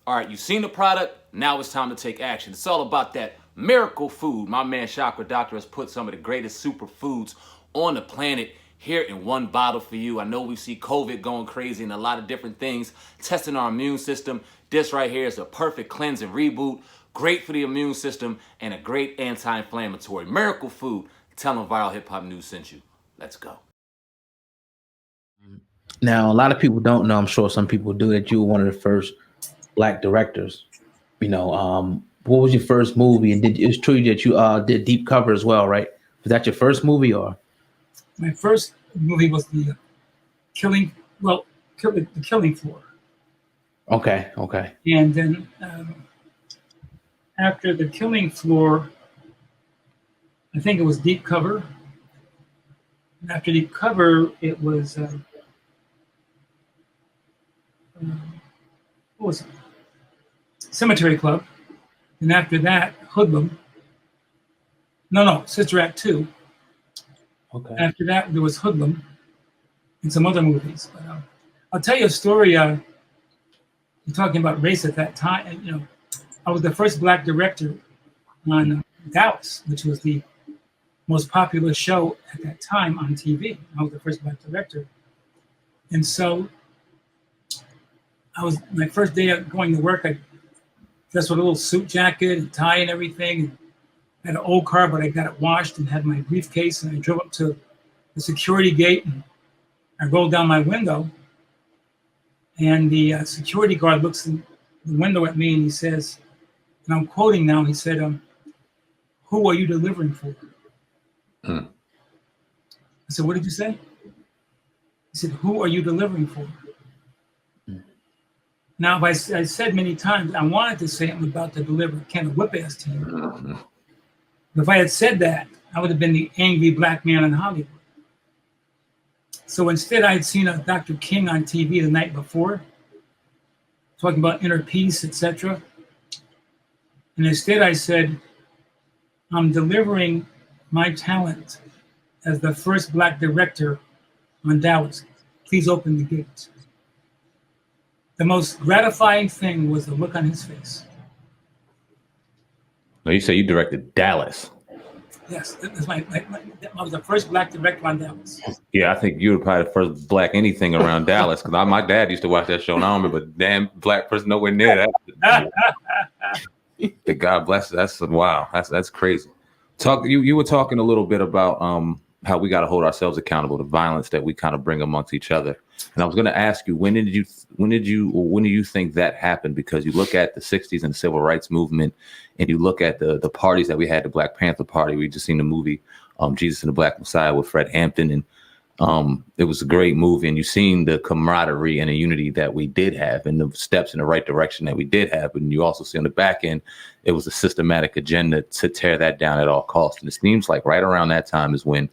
All right, you've seen the product. Now it's time to take action. It's all about that miracle food. My man Chakra Doctor has put some of the greatest superfoods on the planet here in one bottle for you. I know we see COVID going crazy and a lot of different things, testing our immune system. This right here is a perfect cleanse and reboot. Great for the immune system and a great anti-inflammatory. Miracle food. Tell them Viral Hip Hop News sent you. Let's go. Now, a lot of people don't know. I'm sure some people do that you were one of the first black directors. What was your first movie? And it's true that you did Deep Cover as well, right? Was that your first movie or? My first movie was the Killing Floor. Okay. And then after the Killing Floor, I think it was Deep Cover. And after Deep Cover, it was what was it? Cemetery Club. And after that, Hoodlum. No, Sister Act 2. Okay. After that, there was Hoodlum and some other movies. But I'll tell you a story. You're talking about race at that time. I was the first black director on Dallas, which was the most popular show at that time on TV. I was the first black director. And so my first day of going to work, I dressed with a little suit jacket and tie and everything. I had an old car, but I got it washed and had my briefcase, and I drove up to the security gate and I rolled down my window, and the security guard looks in the window at me and he says, and I'm quoting now, he said, "Who are you delivering for?" I said, "What did you say?" He said, "Who are you delivering for?" Now, I said many times, I wanted to say I'm about to deliver a can of whip-ass to you. But if I had said that, I would have been the angry black man in Hollywood. So instead, I had seen a Dr. King on TV the night before, talking about inner peace, etc. And instead, I said, I'm delivering my talent as the first black director on Dallas. Please open the gate. The most gratifying thing was the look on his face. No, you say you directed Dallas. Yes, that's I was the first black director on Dallas. Yeah, I think you were probably the first black anything around Dallas, because my dad used to watch that show, and I don't remember a damn black person nowhere near that. The God bless. That's wow. That's crazy. You were talking a little bit about how we got to hold ourselves accountable to violence that we kind of bring amongst each other. And I was going to ask you, when do you think that happened? Because you look at the 60s and the civil rights movement, and you look at the parties that we had, the Black Panther Party. We just seen the movie Jesus and the Black Messiah with Fred Hampton, and it was a great movie. And you've seen the camaraderie and the unity that we did have, and the steps in the right direction that we did have. And you also see on the back end, it was a systematic agenda to tear that down at all costs. And it seems like right around that time is when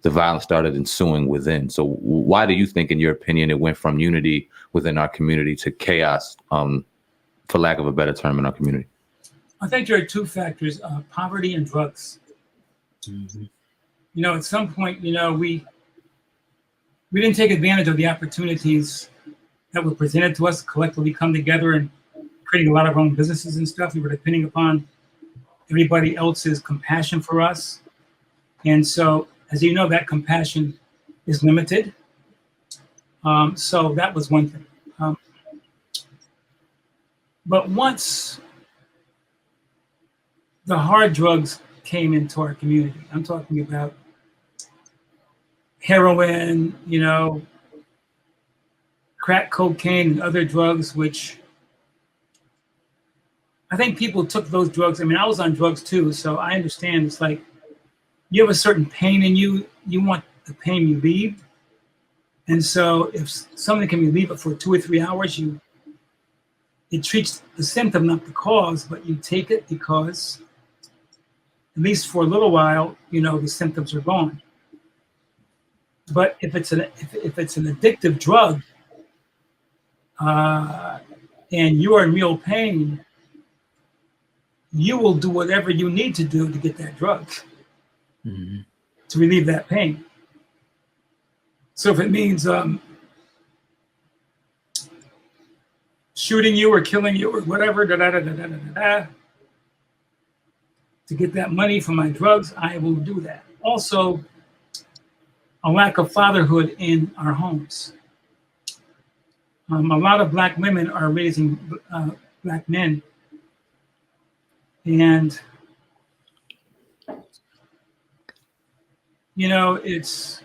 the violence started ensuing within. So why do you think, in your opinion, it went from unity within our community to chaos, for lack of a better term, in our community? I think there are two factors, poverty and drugs. Mm-hmm. At some point, we didn't take advantage of the opportunities that were presented to us to collectively come together and creating a lot of our own businesses and stuff. We were depending upon everybody else's compassion for us. And so, as you know, that compassion is limited. So that was one thing. But once the hard drugs came into our community, I'm talking about heroin, crack cocaine and other drugs, which I think people took those drugs. I mean, I was on drugs too, so I understand. It's like, you have a certain pain in you, you want the pain relieved. And so if something can relieve it for 2 or 3 hours, it treats the symptom, not the cause, but you take it because, at least for a little while, the symptoms are gone. But if it's an addictive drug, and you are in real pain, you will do whatever you need to do to get that drug. Mm-hmm. To relieve that pain. So if it means shooting you or killing you or whatever, to get that money for my drugs, I will do that. Also, a lack of fatherhood in our homes. A lot of black women are raising black men, and it's.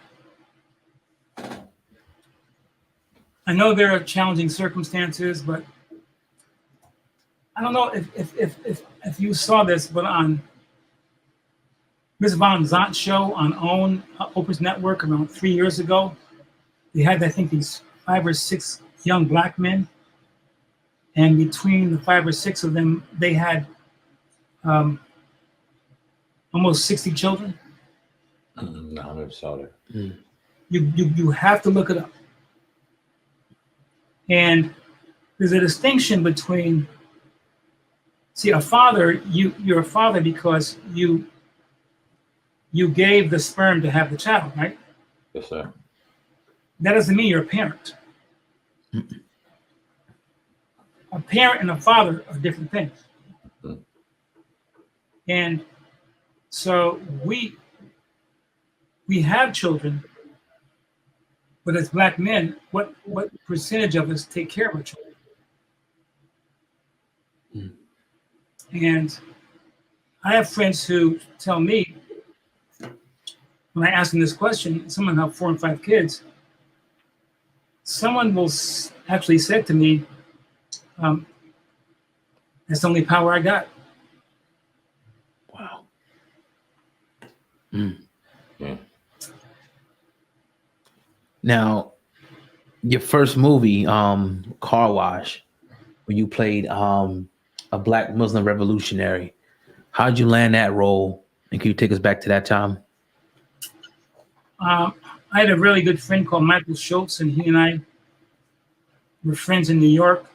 I know there are challenging circumstances, but I don't know if you saw this, but on Ms. Von Zant's show on OWN, Oprah's network, around 3 years ago, they had, I think, these 5 or 6 young black men, and between the 5 or 6 of them, they had almost 60 children. No, I never saw that. You have to look it up. And there's a distinction between, see, a father, you're a father because you gave the sperm to have the child, right? Yes, sir. That doesn't mean you're a parent. A parent and a father are different things. And so we have children, but as black men, what percentage of us take care of our children? And I have friends who tell me, when I ask them this question, someone have 4 and 5 kids, someone will actually say to me, that's the only power I got. Wow. Yeah. Now, your first movie, Car Wash, when you played a black Muslim revolutionary, how'd you land that role? And can you take us back to that time? I had a really good friend called Michael Schultz, and he and I were friends in New York.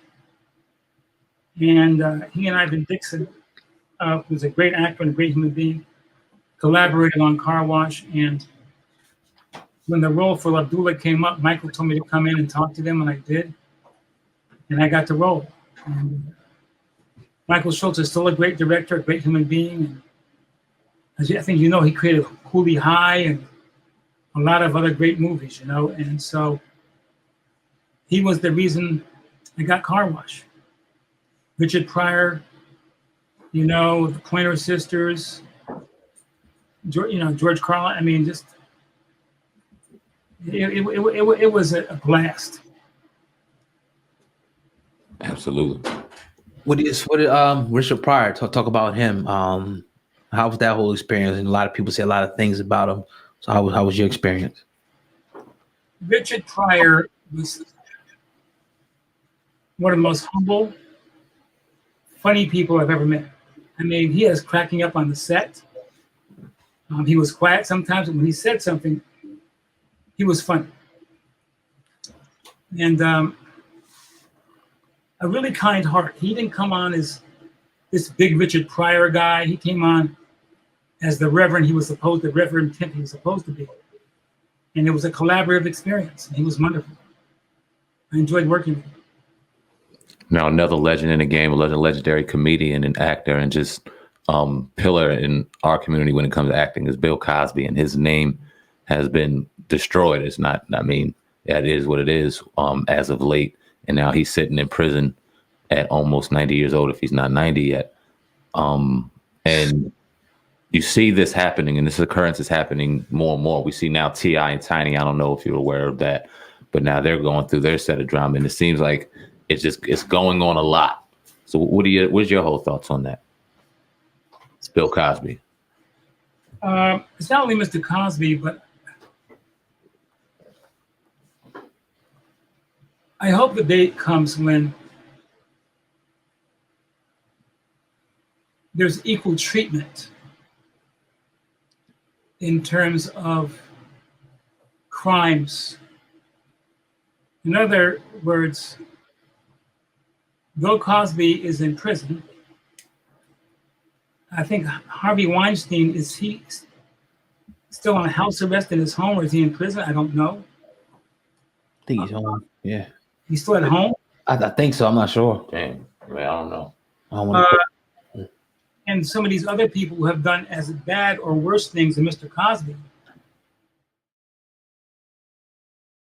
And he and Ivan Dixon, who's a great actor and a great human being, collaborated on Car Wash. And when the role for Abdullah came up, Michael told me to come in and talk to them, and I did. And I got the role. And Michael Schultz is still a great director, a great human being. And as I think you know, he created Hooli High and a lot of other great movies, And so he was the reason I got Car Wash. Richard Pryor, the Pointer Sisters, George Carlin. I mean, just it was a blast. Absolutely. What did Richard Pryor talk about him? How was that whole experience? And a lot of people say a lot of things about him. So how was your experience? Richard Pryor was one of the most humble, funny people I've ever met. I mean, he was cracking up on the set. He was quiet sometimes, but when he said something, he was funny. And a really kind heart. He didn't come on as this big Richard Pryor guy. He came on as the Reverend Pimp he was supposed to be. And it was a collaborative experience. And he was wonderful. I enjoyed working with him. Now, another legend in the game, a legendary comedian and actor, and just pillar in our community when it comes to acting is Bill Cosby, and his name has been destroyed. It's not. I mean, it is what it is. As of late, and now he's sitting in prison at almost 90 years old, if he's not 90 yet. And you see this happening, and this occurrence is happening more and more. We see now T.I. and Tiny. I don't know if you're aware of that, but now they're going through their set of drama, and it seems like it's going on a lot. So what's your whole thoughts on that? It's Bill Cosby. It's not only Mr. Cosby, but I hope the day comes when there's equal treatment in terms of crimes. In other words, Bill Cosby is in prison. I think Harvey Weinstein, is he still on house arrest in his home, or is he in prison? I don't know. I think he's home. Yeah. He's still at home? I think so. I'm not sure. Damn, man, I don't know. I don't want And some of these other people who have done as bad or worse things than Mr. Cosby